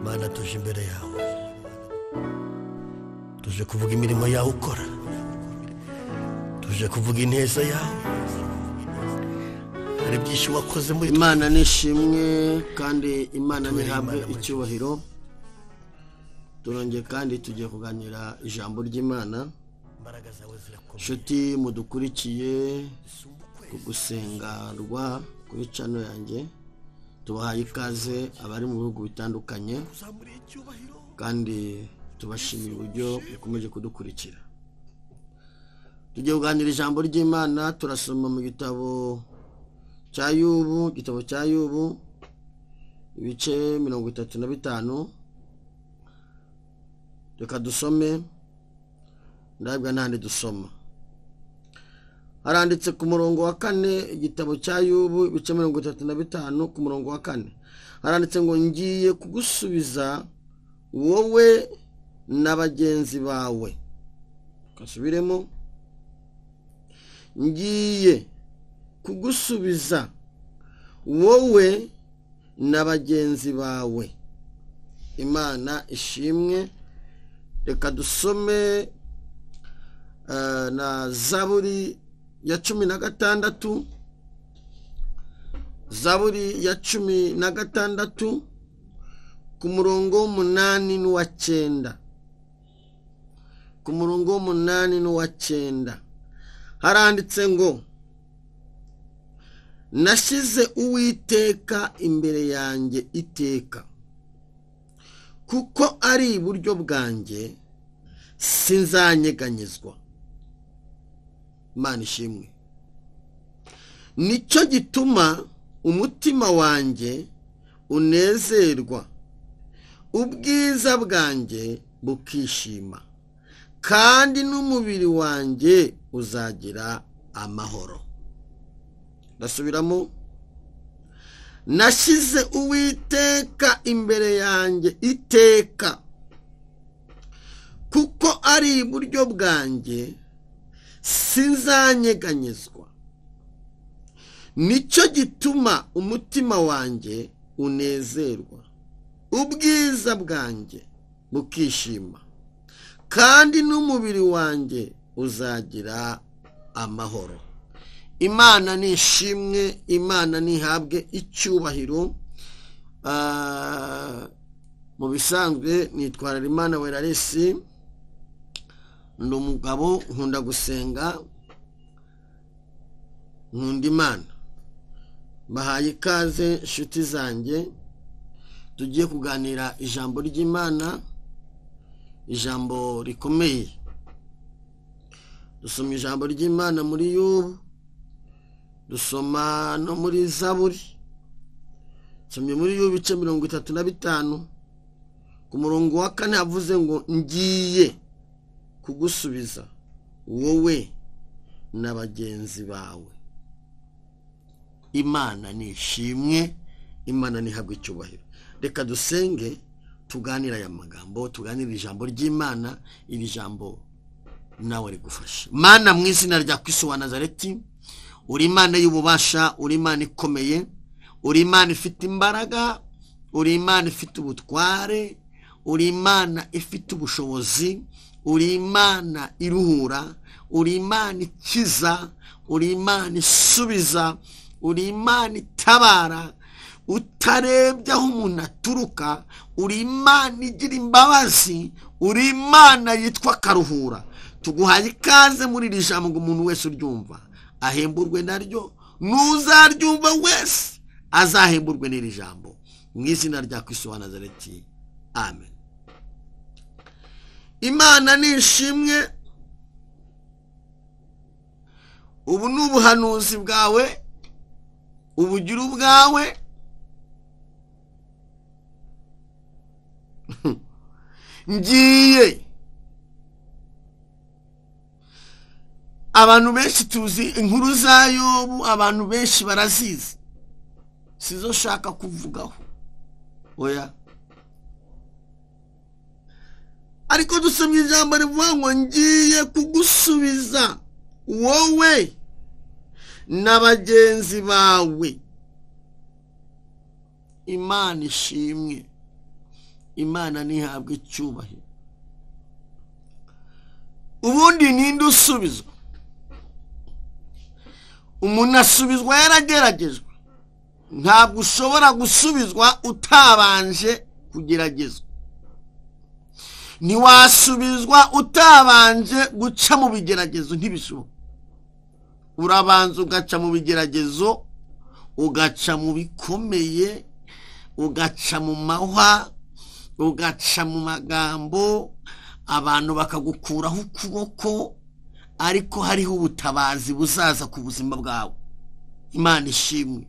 Mana tuje imbere yawe, tuje kuvuga imirimo yawe ukora, tuje kuvuga ineza yawe. Hari byinshi wakoze muri Imana nishimwe kandi Imana nihabwe icyubahiro. Turongeye kandi tugiye kuganira ijambo ry'Imana. Nshuti mudukurikiye kugusengarwa kuri channel yanjye, tubahaye ikaze abari mu bihugu bitandukanye kandi tubashimira uburyo mukomeje kudukurikira. Tugiye kuganira ijambo ry'Imana, turasoma mu gitabo cya Yobu, ibice 35. Reka dusome, ndabwa nande dusoma. Haranditse ku murongo wa 4, igitabo cya Yobu ibice 35 ku murongo wa 4. Haranditse ngo ngiye kugusubiza wowe n'abagenzi bawe. Kasubiremo, ngiye kugusubiza wowe n'abagenzi bawe. Imana ishimwe. Reka dusome na Zaburi ya 16. Zaburi ya 16 ku murongo 8 n'uwa 9. Ku murongo 8 n'uwa 9 haranditse ngo nashize Uwiteka imbere yanjye iteka, kuko ari iburyo bwanjye sinzanyeganyezwa. Imana ishimwe. Nicyo gituma umutima wanjye unezerwa, ubwiza bwanjye bukishima, kandi n'umubiri wanjye uzagira amahoro. Ndasubiramo, nashize Uwiteka imbere yanjye iteka, kuko ari iburyo bwanjye sinzanyeganyezwa. Nicyo gituma umutima wanjye unezerwa, ubwiza bwanjye bukishima, kandi n'umubiri wanjye uzagira amahoro. Imana nishimwe, Imana nihabwe icyubahiro. Mu bisanzwe nitwara Imana Weraresi, ndi umugabo nkunda gusenga, nkunda Imana. Bahaye ikaze nshuti zanjye, tugiye kuganira ijambo ry'Imana, ijambo rikomeye. Dusoma ijambo ry'Imana muri Yobu, dusoma no muri Zaburi. Somye muri Yobu ibice 35 ku murongo wa 4 havuze ngo ngiye kugusubiza wowe n'abagenzi bawe. Imana nishimwe, Imana nihabwe icyubahiro. Reka dusenge tuganira aya magambo, tuganira ijambo ry'Imana. Iri jambo nawe rigufashe. Mana, mu izina rya Kristo wa Nazareti, uri Imana y'ububasha, uri Imana ikomeye, uri Imana ifite imbaraga, uri Imana ifite ubutware, uri Imana ifite ubushobozi, uri Imana iruhura, uri Imana ikiza, uri Imana isubiza, uri Imana itabara, utarebye aho umuntu aturuka, uri Imana igira imbabazi, uri Imana yitwa Karuhura. Tuguhaye ikaze muri iri jambo ngo umuntu wese uryumva ahemburwe naryo, nuzaryumva wese azahemburwe n'iri jambo, mu izina rya Kristo wa Nazareti, amen. Imana nishimwe. Ubu ni ubuhanuzi bwawe, ubugira ubwawe. Ngiye. Abantu benshi tuzi inkuru za Yobu, abantu benshi barazizi, sizo shaka kuvugaho. Oya, ariko dusomye ijambo rivuga ngo ngiye kugusubiza wowe n'abagenzi bawe. Imana ishimwe. Imana ntihabwe icyubahiro. Ubundi ninde usubizwa? Umuntu asubizwa yarageragejwe. Ntabwo ushobora gusubizwa utabanje kugeragezwa. Ntiwasubizwa utabanje guca mu bigeragezo, ntibishoboka. Urabanza ugaca mu bigeragezo, ugaca mu bikomeye, ugaca mu mahwa, ugaca mu magambo, abantu bakagukuraho ukuboko, ariko hariho ubutabazi buzaza ku buzima bwawe. Imana ishimwe.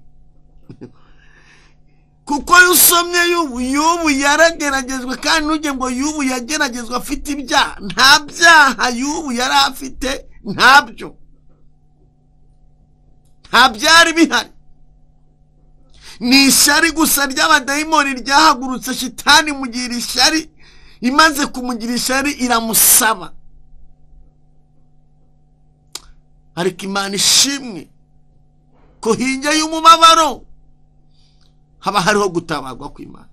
Kuko usomye Yobu yarageragezwe, kandi ntujye ngo Yobu yageragezwe afite ibyaha. Nta byaha Yobu yari afite, ntabyo. Nta byari bihari. Ni ishyari gusa ry'abadayimoni ryahagurutse. Shitani mugira ishyari, imaze kumugira ishyari iramusaba. Ariko Imana ishimwe ko hirya y'umubabaro haba hariho gutabarwa kw'Imana.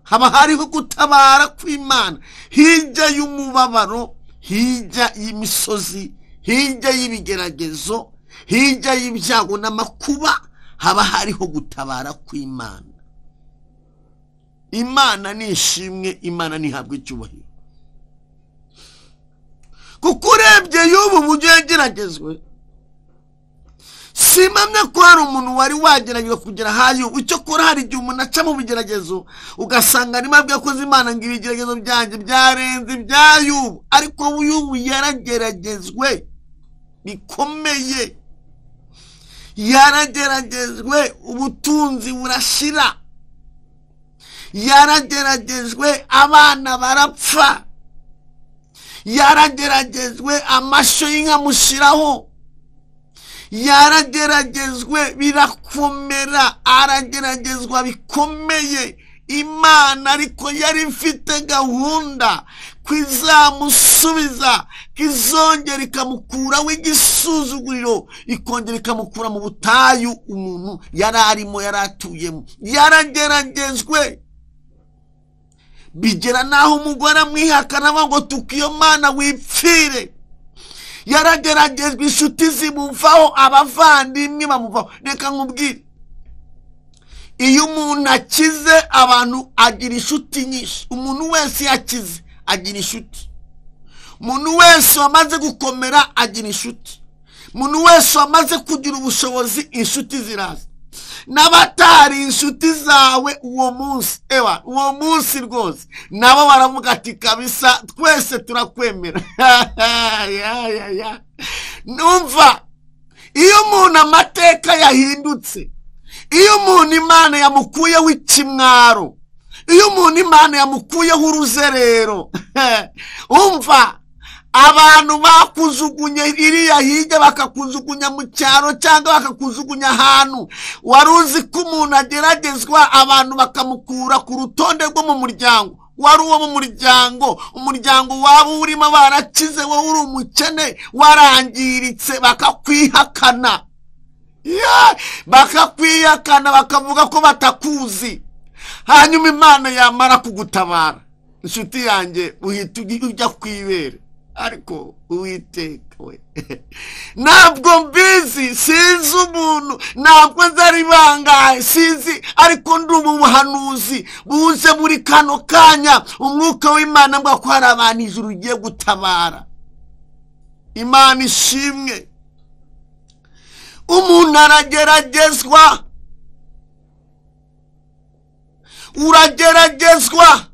Haba hariho gutabara kw'Imana. Hirya y'umubabaro, hirya y'imisozi, hirya y'ibigeragezo, hirya y'ibyago n'amakuba, haba hariho gutabara kw'Imana. Imana nishimwe, Imana ntihabwe icyubahiro. Kuko urebye Yobu uburyo yageragezwe, simamye ko hari umuntu wari wageragezwa kugera hayo. Icyo kora hari igihe umuntu aca mu bigeragezo ugasanga arimo abwira ko Imana ngo ibigeragezo byanjye byarenze ibya Yobu. Ariko Yobu yarageragezwe bikomeye. Yarageragezwe ubutunzi burashira. Yarageragezwe abana barapfa. Yarageragezwe amashyo y'inka mushiraho. Yarageragezwe birakomera. Arageragezwa bikomeye. Imana ariko yari ifite gahunda kwizamusubiza, kizongera ikamukuraho igisuzuguriro, ikongera ikamukura mu butayu umuntu yari arimo, yari atuyemo. Yarageragezwe bigera naho umugore amwihakana ngo tukiyo Mana wipfire. Yarageragezwe inshuti zimuvaho, abavandimwe bamuvaho. Reka nkubwire, iyo umuntu akize abantu agira inshuti nyinshi. Umuntu wese yakize agira inshuti. Umuntu wese wamaze gukomera agira inshuti. Umuntu wese wamaze kugira ubushobozi, inshuti ziraza. N'abatari inshuti zawe uwo munsi, uwo munsi rwose nabo baravuga ati kabisa twese turakwemera. Numva iyo umuntu amateka yahindutse, iyo umuntu Imana yamukuyeho ikimwaro, iyo umuntu Imana yamukuyeho uruzerero, umva abantu bakujugunye iriya hirya bakakujugunya mu cyaro cyangwa bakakujugunya ahantu wari uzi ko umuntu ageragezwa, abantu bakamukura ku rutonde rwo mu muryango. Wari uwo mu umuryango waba urimo barakize, wowe uri umukene warangiritse, bakakwihakana. Bakakwihakana bakavuga ko batakuzi. Hanyuma Imana yamara kugutabara, inshuti yanjye, uhita ujya kwibera. Ariko Uwiteka we, ntabwo mbizi, sinzi umuntu, ntabwo nzari bangahe, sinzi, ariko ndi umuhanuzi buze muri kano kanya. Umwuka w'Imana mbwa ko hari abantu ijuru ugiye gutabara. Imana ishimwe. Umuntu arageragezwa, urageragezwa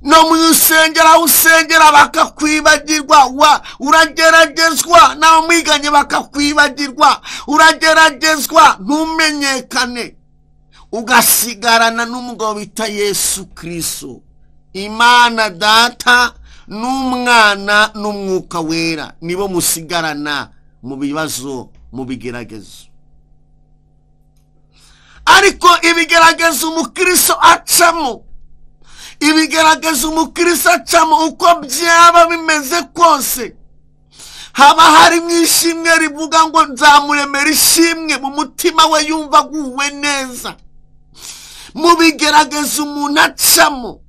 no mu rusengero, usengera bakakwibagirwa. Urageragezwa nawe mwiganye bakakwibagirwa. Urageragezwa ntumenyekane, ugasigarana n'umugabo bita Yesu Kristo. Imana Data n'Umwana n'Umwuka Wera nibo musigarana mu bibazo, mu bigeragezo. Ariko ibigeragezo umukristo acamo, ibigerageza umukristo acamo uko byaba bimeze kose, haba harimo ishimwe rivuga ngo nzamuremera ishimwe. Mu mutima we yumva aguwe neza. mu bigeragezo umuntu acamo,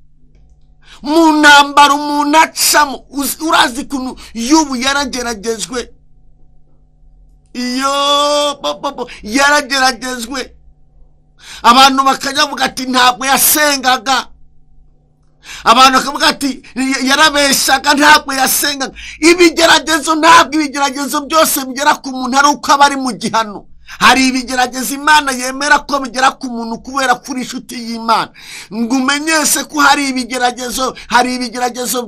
mu ntambara umuntu acamo. Urazi kuntu Yobu yarageragejwe, iyo yarageragejwe, abantu bakavuga ati ntabwo yasengaga, abantu bakavuga ati yarabeshaga, ntabwo yasengaga. Ibigeragezo ntabwo ibigeragezo byose bigera ku muntu ari uko aba ari mu gihano. Hari ibigeragezo Imana yemera ko bigera ku muntu kubera kuri inshuti y'Imana. Ngo umenyeshe ko hari ibigeragezo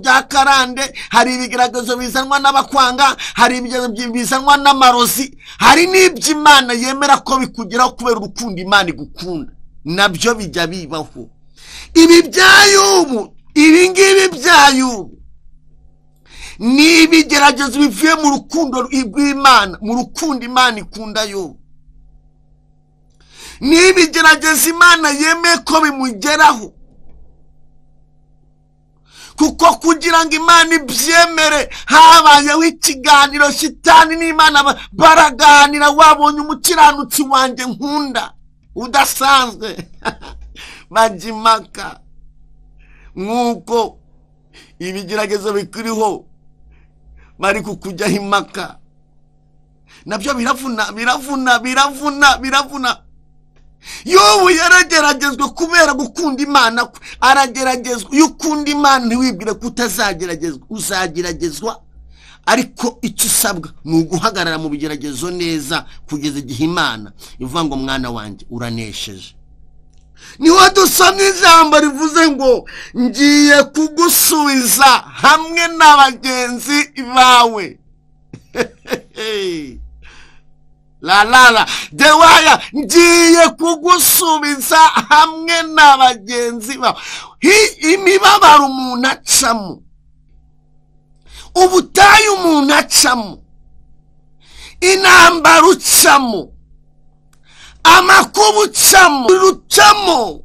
bya karande, hari ibigeragezo bizanwa n'abakwanga, hari ibigeragezo bizanwa n'amarozi, hari n'iby'Imana yemera ko bikugeraho kubera urukundo Imana igukunda. Nabyo bijya bibaho. Ibi bya Yobu, ibi ngibi bya Yobu ni ibigeragezo bivuye mu rukundo rw'Imana, mu rukundo Imana ikunda Yobu. Ni ibigeragezo Imana yemeye ko bimugeraho, kuko kugira ngo Imana ibyemere habayeho ikiganiro. Shitani n'Imana baraganira, wabonye umukiranutsi wanjye nkunda udasanzwe Majimaka. Nk'uko ibigeragezo bikuriho bari kukujyaho impaka, nabyo biravuna. Yobu yarageragezwe kubera gukunda Imana, arageragezwa. Iyo ukunda Imana ntiwibwire ko utazageragezwa, uzageragezwa. Ariko icyo usabwa ni uguhagarara mu bigeragezo neza kugeza igihe Imana ivuga ngo mwana wanjye uranesheje. Niho dusomye ijambo rivuze ngo ngiye kugusubiza hamwe n'abagenzi bawe. La dewaya, ngiye kugusubiza hamwe n'abagenzi bawe. Imibabaro umuntu acamo, ubutayu umuntu acamo, intambara ucamo, amakuba ucamo,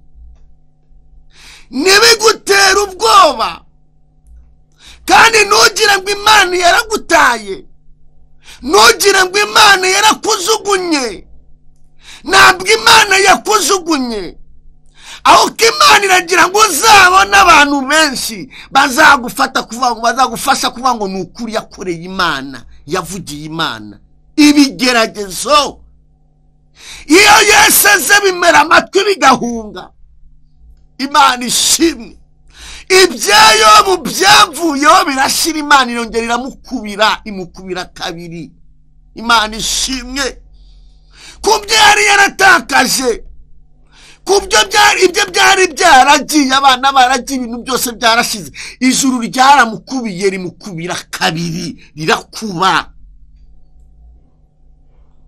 ntibigutera ubwoba. Kandi ntugire ngo Imana yaragutaye, ntugire ngo Imana yarakujugunye. Ntabwo Imana yakujugunye, ahubwo Imana iragira ngo uzabone abantu benshi bazagufasha kuvuga ngo ni ukuri yakoreye Imana, yavugiye Imana. Ibigeragezo iyo Yesu aze bimera amatwi bigahunga. Imana ishimwe. Ibya Yobu byavuyeho birashira, Imana irongera imukubira kabiri. Imana ishimwe. Kubyo yari yaratakaje, ibyo byari byaragiye, abana baragiye, ibintu byose byarashize, ijuru ryaramukubiye rimukubira kabiri, rirakuba.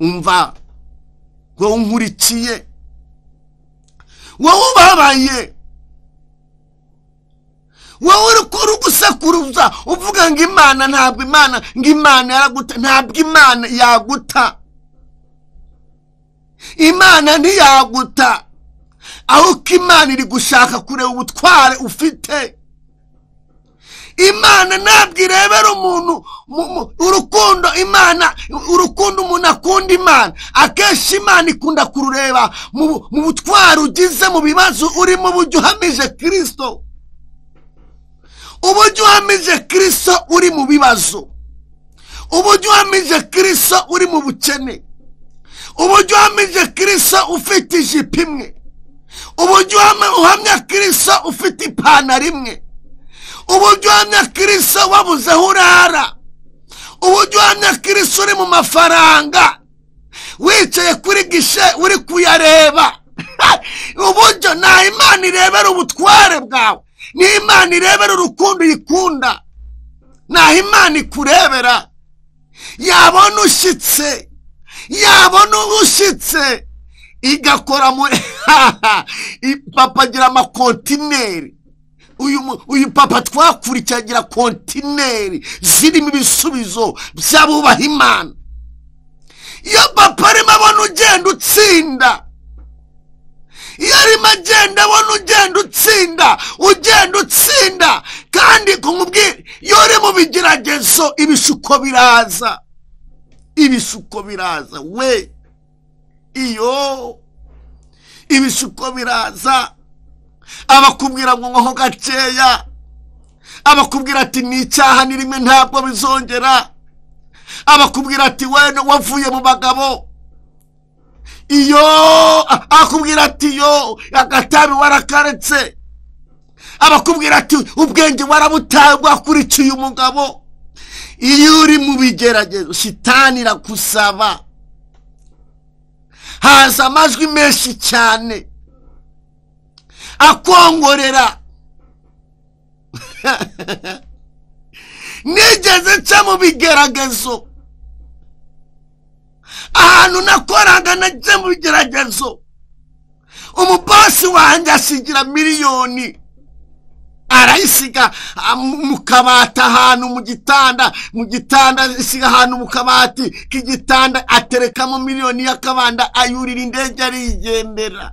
Umva wowe unkurikiye, wowe ubabaye, wowe uri gusakuruza uvuga ngo Imana ntabwo Imana yaraguta. Ntabwo Imana yaguta, Imana ntiyaguta, ahubwo Imana iri gushaka kureba ubutware ufite. Imana ntabwo irebera umuntu urukundo. Imana urukundo umuntu akunda Imana, akenshi Imana ikunda kurureba mu butware ugize, mu bibazo urimo, uburyo uhamije Kristo, uburyo uhamije Kristo uri mu bibazo, uburyo uhamije Kristo uri mu bukene, uburyo uhamije Kristo ufite ijipo imwe, uburyo uhamya Kristo ufite ipantaro imwe, uburyo uhamya Kristo wabuze aho urara, uburyo uhamya Kristo uri mu mafaranga wicaye kuri gishe uri kuyareba. Uburyo nta Imana irebera ubutware bwawe, ni Imana irebera urukundo uyikunda. Nta Imana ikurebera, yabona ushyitse igakora muri papa agira amakontineri. Uyu papa twakurikiye agira kontineri zirimo ibisubizo by'abubaha Imana. Iyo papa arimo abona ugenda utsinda, iyo arimo agenda abona ugenda utsinda, kandi kumubwira iyo uri mu bigeragezo ibishuko biraza we. ibishuko biraza, abakubwira ngo nkoho gakeya, abakubwira ati ni icyaha ni rimwe ntabwo bizongera, abakubwira ati wene wavuye mu bagabo, iyo akubwira ati yo agatabi warakaretse, abakubwira ati ubwenge warabutaye bwakurikiye umugabo. Iyo uri mu bigeragezo shitani irakusaba, haza amajwi menshi cyane akongorera. Nigeze nca mu bigeragezo, ahantu nakoraga naje mu bigeragezo, umubosi wanjye asigira miliyoni, arayisiga mu kabati ahantu mu gitanda isiga ahantu mu kabati k'igitanda, aterekamo miliyoni y'akabanda, ayurira indege arigendera.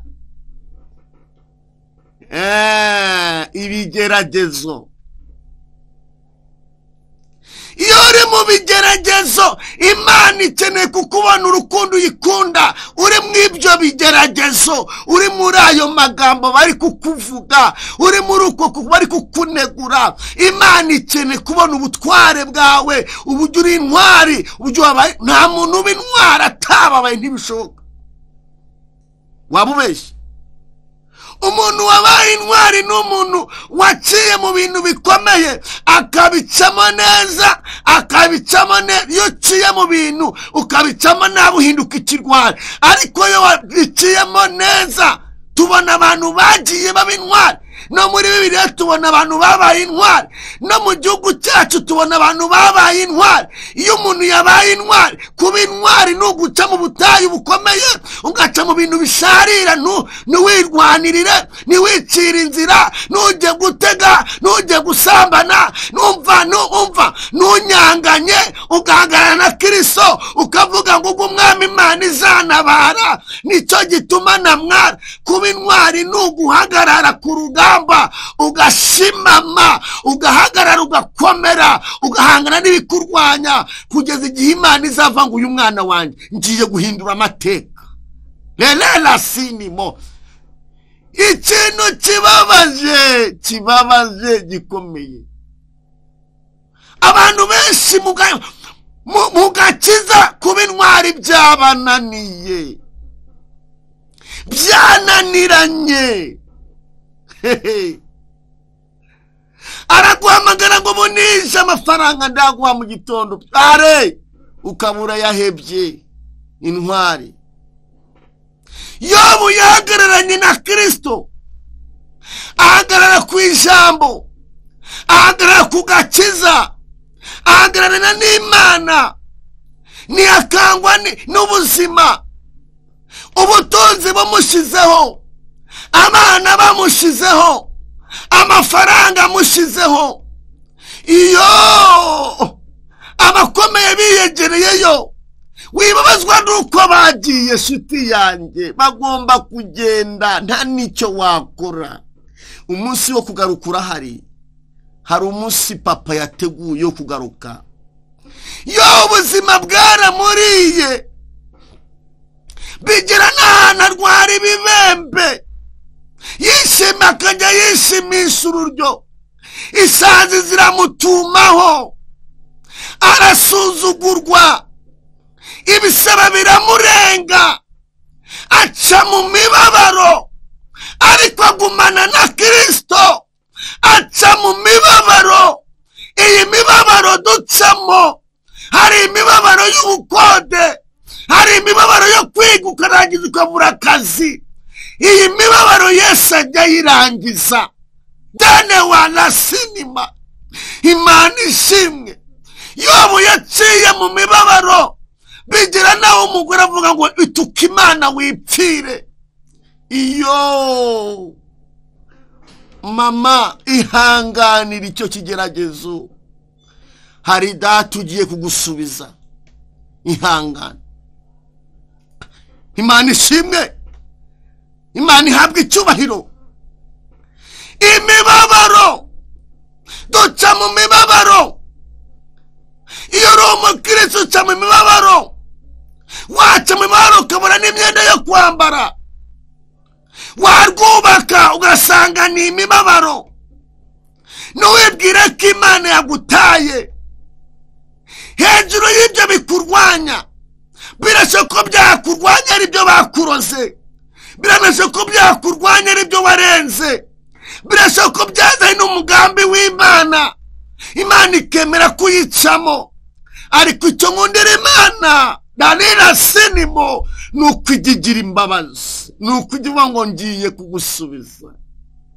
Ibigeragezo. Iyo uri mu bigeragezo, Imana ikeneye kukubona urukundo uyikunda. Uri mu ibyo bigeragezo, uri muri ayo magambo bari kukuvuga, uri muri uko bari kukunegura, Imana ikeneye kubona ubutware bwawe, uburyo uri intwari, uburyo wabaye. Nta muntu uba intwari atababaye, ntibishoboka. Wabubeshye. Umuntu wabaye intwari ni umuntu waciye mu bintu bikomeye akabicamo neza, iyo uciye mu bintu ukabicamo nabi uhinduka ikirwara. Ariko iyo waciyemo neza, tubona abantu bagiye baba intwari. No muri Bibiliya tubona abantu babaye intwari, no mu gihugu cyacu tubona abantu babaye intwari. Iyo umuntu yabaye intwari, kuba intwari ni uguca mu butayu bukomeye, ugaca mu bintu bisharira, ntiwirwanirire, ntiwicire inzira, ntujye gutega, ntujye gusambana, ntunyanganye, ugahagarara na Kristo ukavuga ngo umwami Imana izantabara. Nicyo gituma namwara. Kuba intwari ni uguhagarara ku rugamba, ugashimama, ugahagarara, ugakomera, ugahangana n'ibikurwanya, kugeza igihe Imana izava ngo uyu mwana wanjye ngiye guhindura amateka. Lelela sinimo. Ikintu kibabaje gikomeye, abantu benshi mugakiza kuba intwari byananiranye. Araguhamagara ngo munishe amafaranga ndaguha mu gitondo, ukabura yahebye. Intwari Yobu yahagararanye na Kristo, ahagarara ku ijambo, ahagarara ku gakiza, ahagararana n'Imana, ntiyakangwa n'ubuzima. Ubutunzi bumushizeho, abana bamushizeho, amafaranga amushizeho, iyo abakomeye biyegereyeyo, wibabazwa nuko bagiye. Shuti yanjye, bagomba kugenda, nta nicyo wakora. Umunsi wo kugaruka urahari. Hari umunsi papa yateguye wo kugaruka. Yo ubuzima bwaramuriye, bigera n'ahantu arwara ibibembe, yishima akajya yishimisha ururyo, isazi ziramutumaho, arasuzugurwa, ibisaba biramurenga, aca mu mibabaro, ariko agumana na Kristo, aca mu mibabaro. Iyi mibabaro ducamo, hari imibabaro y'ubukode, hari imibabaro yo kwiga ukarangiza ukabura akazi. Iyi mibabaro Yesu ajya yirangiza. Dane wala sinima. Imana ishimwe. Yobu yaciye mu mibabaro, bigira naho umugore avuga ngo ituka Imana wipfire. Iyo mama, ihanganira icyo kigeragezo, hari data ugiye kugusubiza. Ihangana. Imana ishimwe, Imana ihabwa icyubahiro. Imibabaro, duca mu mibabaro. Iyo uri umukristo uca mu mibabaro, waca mu mibabaro ukabura n'imyenda yo kwambara, warwubaka ugasanga ni imibabaro. Ntiwibwire ko Imana yagutaye hejuru y'ibyo bikurwanya. Birashoboka ko byakurwanya ari byo bakuroze, birashoboka ko byakurwanya ari byo warenze, birashoboka ko byazanye n'umugambi w'Imana, Imana ikemera kuyicamo. Ariko icyo nkundira Imana danira sinimo nukwigira imbabazi, nukwigira ngo ngiye kugusubiza,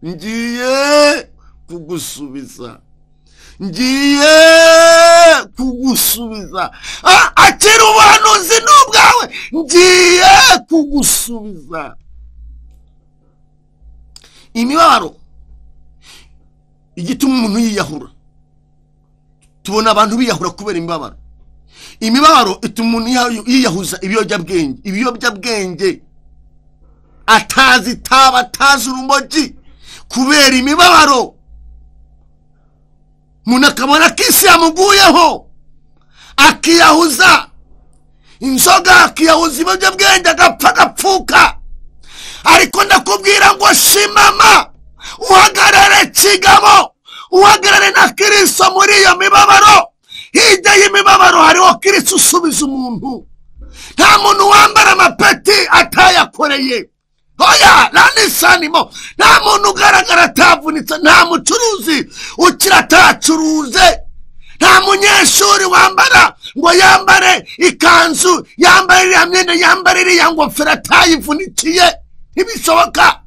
ngiye kugusubiza, ngiye kugusubiza. Akira ubuhanuzi n'ubwawe, ngiye kugusubiza. Imibabaro igituma umuntu yiyahura. Tubona abantu biyahura kubera imibabaro. Imibabaro ituma umuntu yiyahuza ibiyobyabwenge atazi taba atazi urumogi kubera imibabaro. Umuntu akabona ko isi yamuguyeho akiyahuza inzoga, akiyahuza ibiyobyabwenge, agapfa agapfuka. Ariko ndakubwira ngo shimama, uhagarare kigabo, uhagarare na Kristo muri iyo mibabaro. Hirya y'imibabaro hariho Kristo usubiza umuntu. Nta muntu wambara amapeti atayakoreye. Oya lanisanimo, nta muntu ugaragara atavunitse, nta mucuruzi ukira atacuruze, nta munyeshuri wambara ngo yambare ikanzu, yambare iriya myenda, yambare iriya ngofero atayivunikiye. Ntibishoboka.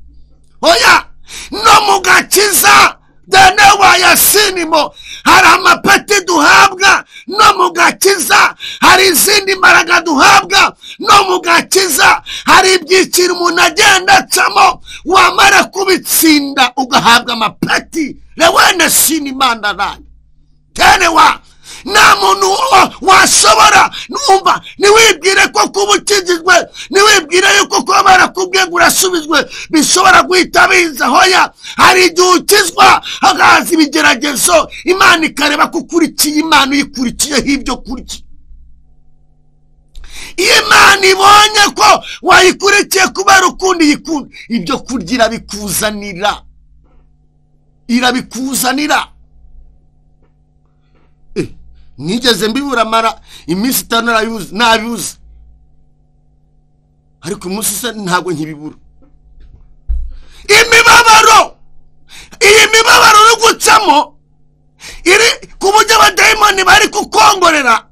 Oya, no mu gakiza dene wayasinimo hari amapeti duhabwa, no mu gakiza hari izindi mbaraga duhabwa, no mu gakiza hari ibyiciro umuntu agenda acamo, wamara kubitsinda ugahabwa amapeti. Lewene sinimana rani tene wa nta muntu washobora. Numva niwibwire ko kuba ukijijwe, niwibwire yuko kuba barakubwiye ngo urasubizwe bishobora guhita biza. Hoya, hari igihe ukizwa hagaza ibigeragezo, Imana ikareba ko ukurikiye Imana, uyikurikiyeho ibyo kurya. Imana ibonye ko wayikurikiye kubera ukundi yikunda, ibyo kurya irabikuzanira, irabikuzanira. Nigeze mbibura mara iminsi 5 nabibuze, ariko umunsi se ntabwo nkibibura. Imibabaro, iyi mibabaro uri gucamo iri ku buryo abadayimoni bari kukongorera,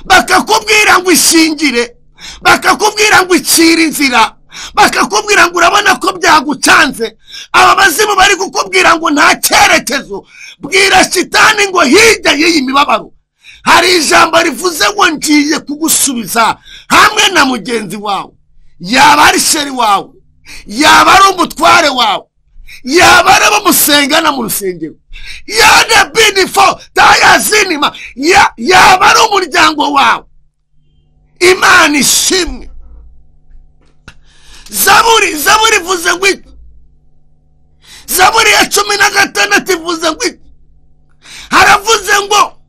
bakakubwira ngo ishingire, bakakubwira ngo icire inzira, bakakubwira ngo urabona ko byagucanze. Aba bazimu bari kukubwira ngo nta cyerekezo. Bwira Shitani ngo hirya y'iyi mibabaro hari ijambo rivuze ngo ngiye kugusubiza hamwe na mugenzi wawe, yaba ari sheri wawe, yaba ari umutware wawe, yaba ari abamusengana mu rusengero, yaba binifo tayazinima, yaba ari umuryango wawe. Imana ishimwe. Zaburi ivuze ngo iki? Zaburi ya 16 ivuze ngo iki? Haravuze ngo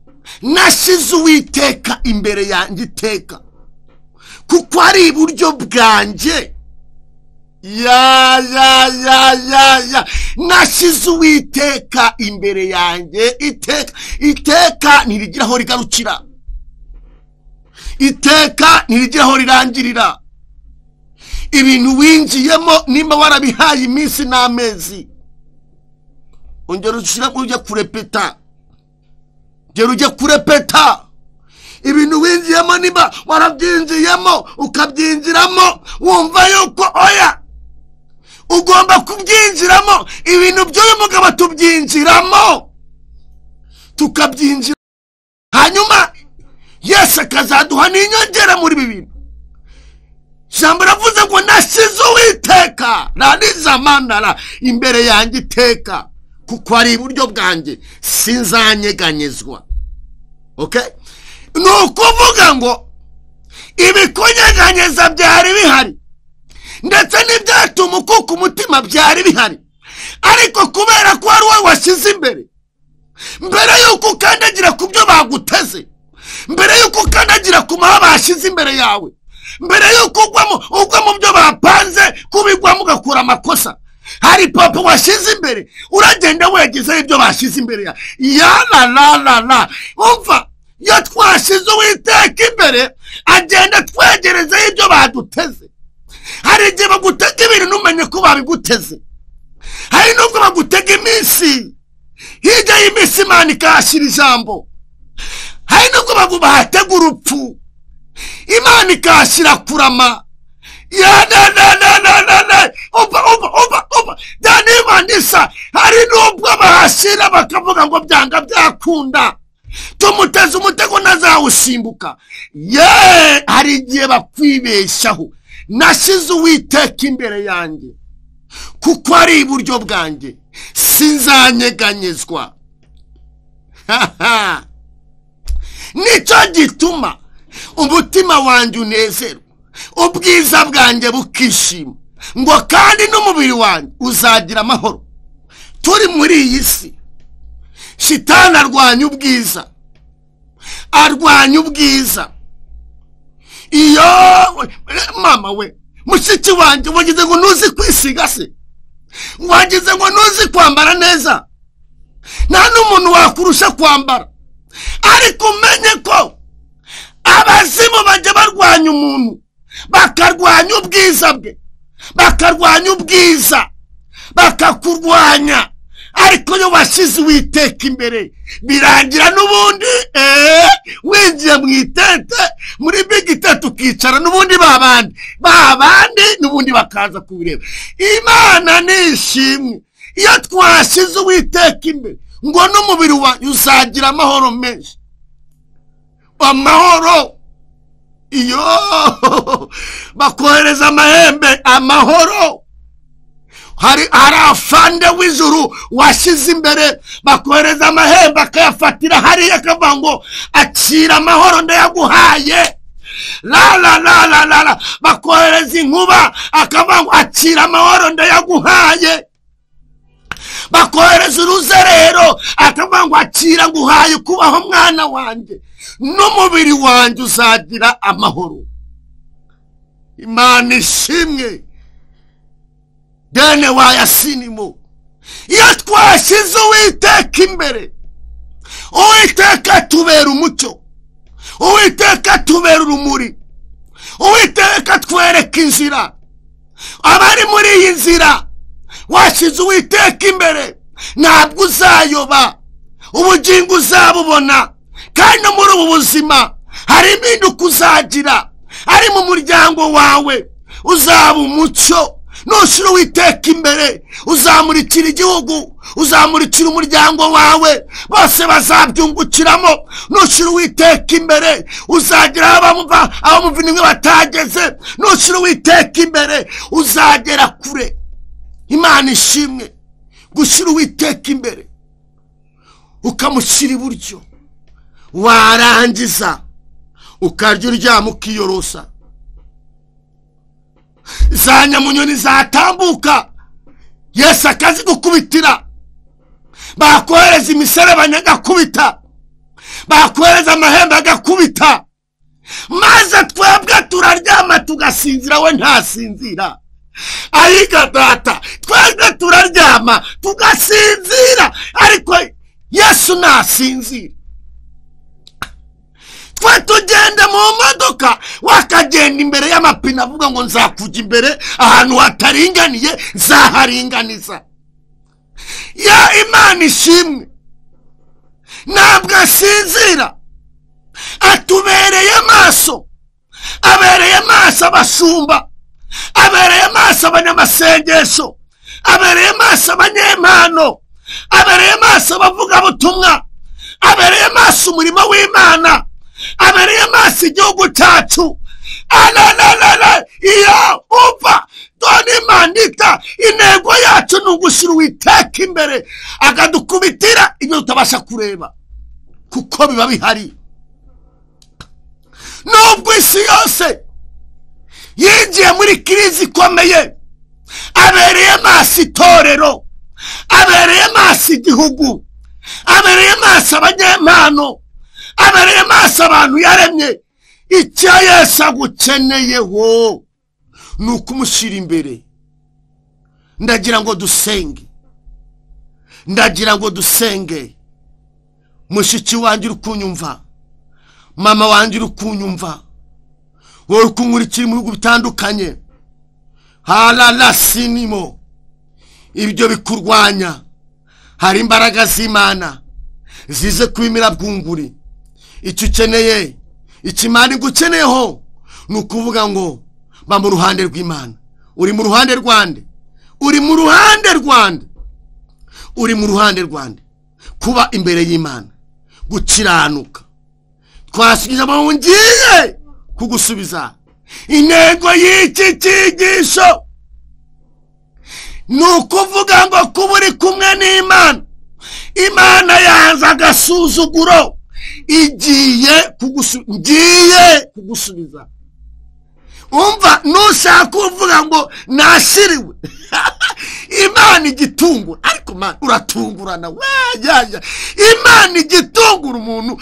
nashize Uwiteka imbere yanjye iteka, kuko ari iburyo bwanjye. Nashize Uwiteka imbere yanjye iteka. Iteka ntirigira aho rigarukira, iteka ntirigira aho rirangirira. Ibintu winjiyemo nimba warabihaye iminsi n'amezi, ongera ushira kujya kurepeta, gera ujya kurepeta. Ibintu winjiyemo nimba warabyinjiyemo ukabyinjiramo wumva yuko oya ugomba kubyinjiramo. Ibintu by'uyu mugabo tubyinjiramo, tukabyinjira, hanyuma Yesu akazaduha n'inyongera muri ibi bintu. Jambo ravuze ngo nashize Uwiteka nanizamanara imbere yanjye iteka, kuko ari iburyo bwanjye sinzanyeganyezwa. Okay? Nukuvuga ngo ibikunyeganyeza byari bihari, ndetse n'ibyatuma ukuka umutima byari bihari, ariko kubera ko ari wowe washyize imbere, mbere yuko ukandagira ku byo baguteze, mbere yuko ukandagira ku mahaba bashyize imbere yawe, mbere yuko ugwa mu byo bapanze kubigwamo ugakura amakosa, hari papa washize imbere uragenda wegezeho ibyo bashize imbere ya la umva iyo twashize Uwiteka imbere agenda twegerezeho ibyo baduteze. hari igihe bagutega ibintu ntumenye ko babiguteze, hari nubwo bagutega iminsi hirya y'iminsi Imana ikahashyira ijambo, hari nubwo bahatega urupfu Imana ikahashyira kurama. Danimandisa hari nubwo bahashyira bakavuga ngo byanga byakunda tumuteze umutego ntazawusimbuka. hari igihe bakwibeshaho. Nashize Uwiteka imbere yanjye kuko ari iburyo bwanjye sinzanyeganyezwa. Nicyo gituma umutima wanjye unezerwa, ubwiza bwanjye bukishima, ngo kandi n'umubiri wanjye uzagira amahoro. turi muri iyi si Shitani arwanya ubwiza, arwanya ubwiza. Iyo mama we mushiki wanjye wagize ngo nuzi kwisiga se, wagize ngo nuzi kwambara neza, nta n'umuntu wakurusha kwambara, ariko umenye ko abazimu bajya barwanya umuntu, bakarwanya ubwiza bwe, bakarwanya ubwiza, bakakurwanya. ariko iyo washyize Uwiteka imbere birangira n'ubundi winjiye mu itente muri big itatu ukicara n'ubundi babandi n'ubundi bakaza kubireba. Imana nishimwe iyo twashyize Uwiteka imbere ngo n'umubiri wanyu uzagira amahoro menshi. Amahoro iyo bakohereza amahembe, amahoro. hari afande w'ijuru washize imbere bakohereza amahembe akayafatira hariya akavuga ngo akira amahoro ndayaguhaye. la bakohereza inkuba akavuga ngo akira amahoro ndayaguhaye. bakohereza uruzerero akavuga ngo akira nguhaye kubaho mwana wanjye, n'umubiri wanjye uzagira amahoro. Imana ishimwe. Dene wayasinimo iyo twashyize Uwiteka imbere, Uwiteka tubera umucyo, Uwiteka tubera urumuri, Uwiteka twereka inzira. abari muri iyi nzira washyize Uwiteka imbere ntabwo uzayoba, ubugingo uzabubona. kandi muri ubu buzima hari impinduka uzagira, ari mu muryango wawe uzaba umucyo. Nushira Uwiteka imbere uzamurikira igihugu, uzamurikira umuryango wawe, bose bazabyungukiramo. Nushira Uwiteka imbere uzagira abamumva nimwe batageze. Nushira Uwiteka imbere uzagera kure. Imana ishimwe. Gushira Uwiteka imbere ukamushyira iburyo, warangiza ukarya uryama ukiyorosa, za nyamunyoni zatambuka Yesu akazi gukubitira, bakohereza imiserebanya agakubita, bakohereza amahembe agakubita, maze twebwe turaryama tugasinzira, we ntasinzira. Ayiga data, twebwe turaryama tugasinzira, ariko Yesu ntasinzira. twe tugenda mu modoka wakagenda imbere y'amapine avuga ngo nzakujya imbere ahantu hataringaniye nzaharinganiza. Imana ishimwe. ntabwo asinzira, atubereye maso, abereye maso abashumba, abereye maso abanyamasengesho, abereye maso abanyempano, abereye maso abavuga butumwa, abereye maso umurimo w'Imana, abereye maso igihugu cyacu. iyo upfa Donimandita intego yacu ni ugushyira Uwiteka imbere akadukubitira ibyo tutabasha kureba kuko biba bihari. Nubwo isi yose yinjiye muri krizi ikomeye, abereye maso itorero, abereye maso igihugu, abereye maso abanyempano, abereye maso abantu yaremye. icyo Yesu agukeneyeho ni ukumushyira imbere ndagira ngo dusenge mushiki wanjye uri kunyumva, mama wanjye uri kunyumva, wowe kunkurikira mu bihugu bitandukanye, halala sinimo ibyo bikurwanya, hari imbaraga z'Imana zize kwimira bwunguri. Icyo ukeneye, ikimana igukeneyeho ni ukuvuga ngo ba mu ruhande rw'Imana. Uri mu ruhande rwande, uri mu ruhande rwande, kuba imbere y'Imana, gukiranuka. Twasubiza mu ngiye kugusubiza. Intego y'iki cyigisho ni ukuvuga ngo kuba uri kumwe n'Imana, Imana yanze agasuzuguro, igiye kugusubiza. Umva, nushaka kuvuga ngo nashiriwe Imana igitungura, ariko man uratungurana wajya. Imana igitungura umuntu,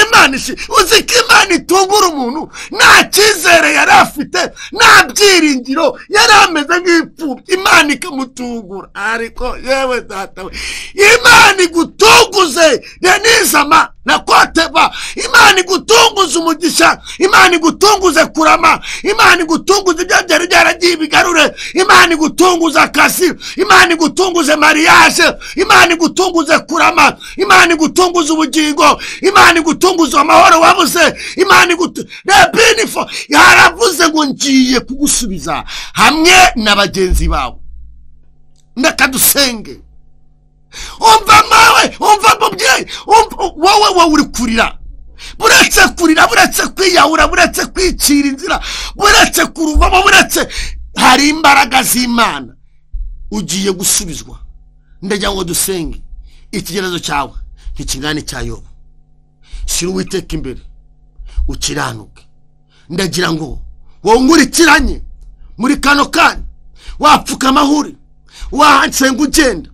Imana uzi ko Imana itungura umuntu nta cyizere yari afite, nta byiringiro, yari ameze nk'ipfubyi, Imana ikamutungura. Ariko yewe data we, Imana igutunguze denizama na koteba, Imana igutunguze umugisha, Imana igutunguze kurama, Imana igutunguze ibyo byari byaragiye bigarure, Imana igutunguze akazi, Imana igutunguze mariage, Imana igutunguze kurama, Imana igutunguze ubugingo, Imana igutunguze amahoro wabuze, Imana rebinifo yaravuze ngo ngiye kugusubiza hamwe n'abagenzi bawe. Ndeka dusenge. Umva mawe, umva mubyeyi, wowe uri kurira, buretse kurira, buretse kwiyahura, buretse kwicira inzira, buretse kuruvamo, buretse, hari imbaraga z'Imana ugiye gusubizwa. Ndagira ngo dusenge. Ikigerezo cyawe ntikingane cya Yobu. Shira Uwiteka imbere ukiranuke. Ndagira ngo wongurikiranye muri kano kanya, wapfuka amahuri, wahansenga ugenda,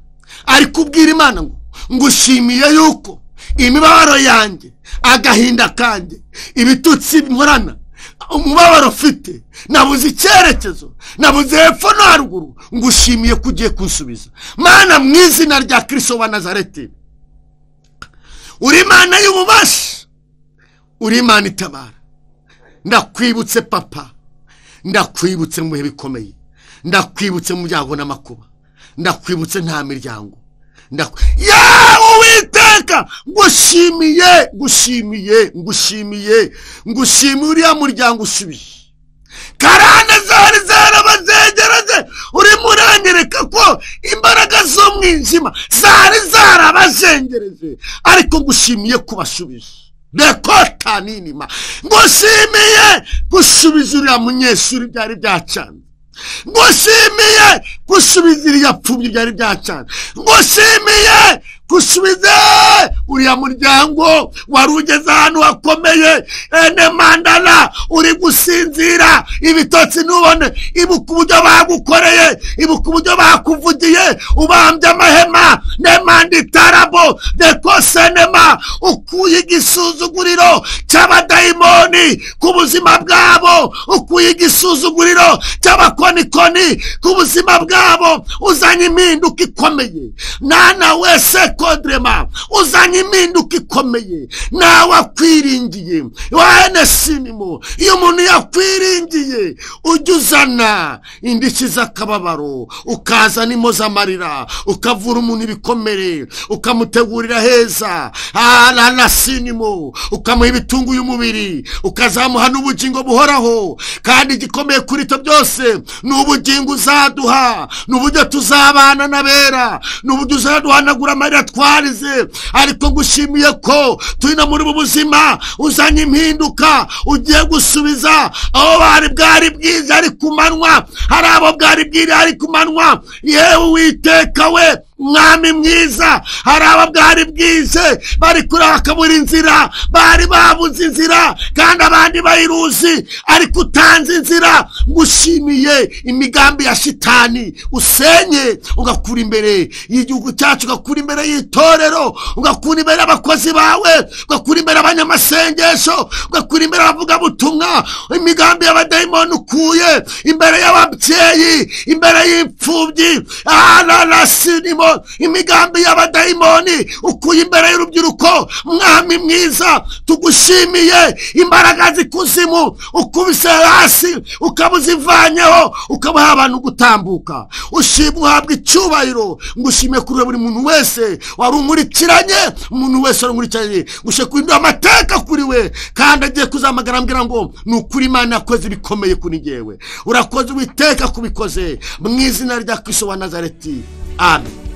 ariko ubwira Imana ngo ngushimiye yuko imibabaro yanjye, agahinda kanjye, ibitutsi nkorana, umubabaro ufite, nabuze icyerekezo, nabuze hepfo no haruguru, ngushimiye ko ugiye kunsubiza. Mana, mu izina rya Kristo wa Nazareti, uri Imana y'ububasha, uri Imana itabara. Ndakwibutse papa, ndakwibutse mu bihe bikomeye, ndakwibutse mu byago n'amakuba, ndakwibutse nta miryango, Uwiteka ngushimiye uriya muryango usubije. Karane zari zarabazengereje, uri muranyereka ko imbaraga z'umwijima zari zarabazengereje, ariko ngushimiye kubashubije. Dekota ninima, ngushimiye gusubiza uriya munyeshuri byari byacanye, ngushimiye gusubiza iriya pfubyi byari byacanye, ngushimiye gusubiza uriya muryango wari ugeze ahantu hakomeye. Ene mandala uri gusinzira, ibitotsi nubone, ibuka uburyo bagukoreye, ibuka uburyo bakuvugiye, ubambye amahema nemanditarabo dekosenema, ukuye igisuzuguriro cy'abadayimoni ku buzima bwabo, ukuye igisuzuguriro cy'abakonikoni ku buzima bwabo, uzanye impinduka ikomeye. Nana wese kodrema, uzanye impinduka ikomeye. Nawe akwiringiye wane sinimo, iyo umuntu yakwiringiye ujya uzana indishyi z'akababaro, ukazana impozamarira, ukavura umuntu ibikomere, ukamutegurira heza, alala sinimo, ukamuha ibitunguye umubiri, ukazamuha n'ubugingo buhoraho. Kandi igikomeye kuri to byose ni ubugingo uzaduha, n'uburyo tuzabana n'abera, n'uburyo uzaduhanagura amarira twarize. Ariko ngushimiye ko turi muri ubu buzima uzanye impinduka, ugiye gusubiza aho bwari bwiza ari kumanywa, hari abo bwari bwiri ari kumanywa. Yewe Uwiteka we, mwami mwiza, hari ababwari bwije bari kurakabura inzira, bari babuze inzira kandi abandi bayiruzi, ariko utanze inzira. Ngushimiye imigambi ya shitani usenye, ugakura imbere y'igihugu cyacu, ugakura imbere y'itorero, ugakura imbere y'abakozi bawe, ugakura imbere abanyamasengesho, ugakura imbere abavuga butumwa. Imigambi y'abadayimoni ukuye imbere y'ababyeyi, imbere y'imfubyi, sinimo imigambi y'abadayimoni ukuye imbere y'urubyiruko. Mwami mwiza, tugushimiye imbaraga z'ikuzimu ukubise hasi, ukabuzivanyeho, ukabaha abantu gutambuka. Ushimwe, uhabwa icyubahiro. Ngushimiye kuri buri muntu wese wari umurikiranye, umuntu wese wari umurikiranye, ngushye kuhindura amateka kuri we, kandi agiye kuzamagara ambwira ngo ni ukuri Imana yakoze ibikomeye kuri njyewe. Urakoze Uwiteka kubikoze, mu izina rya Kristo wa Nazareti, amen.